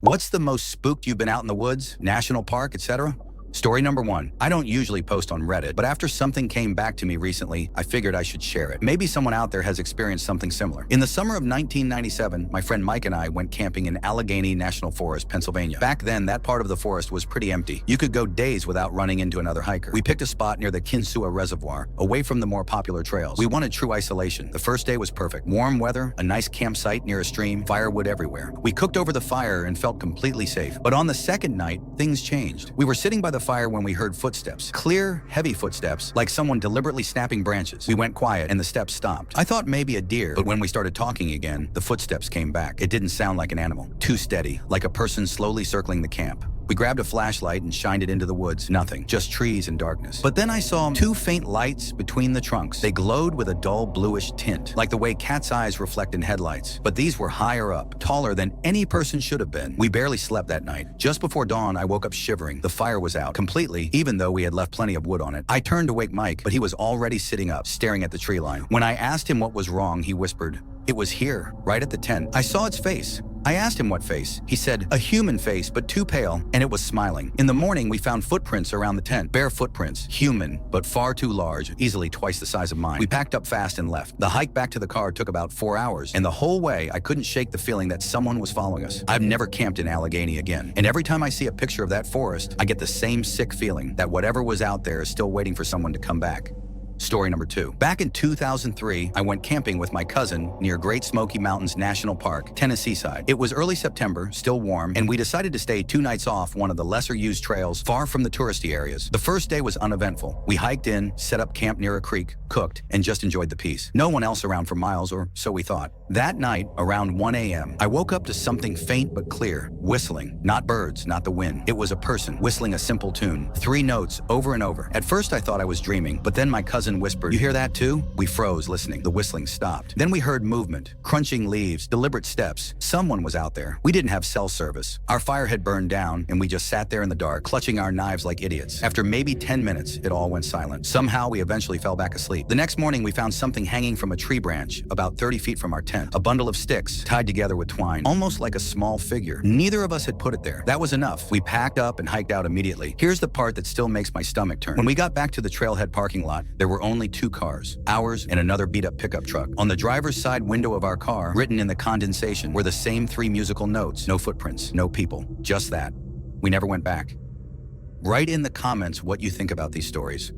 What's the most spooked you've been out in the woods, national park, etc.? Story number 1. I don't usually post on Reddit, but after something came back to me recently, I figured I should share it. Maybe someone out there has experienced something similar. In the summer of 1997, my friend Mike and I went camping in Allegheny National Forest, Pennsylvania. Back then, that part of the forest was pretty empty. You could go days without running into another hiker. We picked a spot near the Kinsua Reservoir, away from the more popular trails. We wanted true isolation. The first day was perfect. Warm weather, a nice campsite near a stream, firewood everywhere. We cooked over the fire and felt completely safe. But on the second night, things changed. We were sitting by the fire when we heard footsteps. Clear, heavy footsteps, like someone deliberately snapping branches. We went quiet and the steps stopped. I thought maybe a deer, but when we started talking again, the footsteps came back. It didn't sound like an animal. Too steady, like a person slowly circling the camp. We grabbed a flashlight and shined it into the woods. Nothing, just trees and darkness. But then I saw 2 faint lights between the trunks. They glowed with a dull bluish tint, like the way cat's eyes reflect in headlights. But these were higher up, taller than any person should have been. We barely slept that night. Just before dawn, I woke up shivering. The fire was out completely, even though we had left plenty of wood on it. I turned to wake Mike, but he was already sitting up, staring at the tree line. When I asked him what was wrong, he whispered, "It was here, right at the tent. I saw its face." I asked him what face. He said, "A human face, but too pale, and it was smiling." In the morning, we found footprints around the tent. Bare footprints, human, but far too large, easily twice the size of mine. We packed up fast and left. The hike back to the car took about 4 hours, and the whole way, I couldn't shake the feeling that someone was following us. I've never camped in Allegheny again, and every time I see a picture of that forest, I get the same sick feeling that whatever was out there is still waiting for someone to come back. Story number 2. Back in 2003, I went camping with my cousin near Great Smoky Mountains National Park, Tennessee side. It was early September, still warm, and we decided to stay 2 nights off one of the lesser-used trails far from the touristy areas. The first day was uneventful. We hiked in, set up camp near a creek, cooked, and just enjoyed the peace. No one else around for miles, or so we thought. That night, around 1 a.m., I woke up to something faint but clear, whistling. Not birds, not the wind. It was a person, whistling a simple tune. 3 notes, over and over. At first, I thought I was dreaming, but then my cousin whispered, "You hear that too?" We froze, listening. The whistling stopped. Then we heard movement, crunching leaves, deliberate steps. Someone was out there. We didn't have cell service. Our fire had burned down, and we just sat there in the dark, clutching our knives like idiots. After maybe 10 minutes, it all went silent. Somehow, we eventually fell back asleep. The next morning, we found something hanging from a tree branch, about 30 feet from our tent. A bundle of sticks, tied together with twine, almost like a small figure. Neither of us had put it there. That was enough. We packed up and hiked out immediately. Here's the part that still makes my stomach turn. When we got back to the trailhead parking lot, there were only 2 cars, ours and another beat-up pickup truck. On the driver's side window of our car, written in the condensation, were the same 3 musical notes. No footprints, no people, just that. We never went back. Write in the comments what you think about these stories.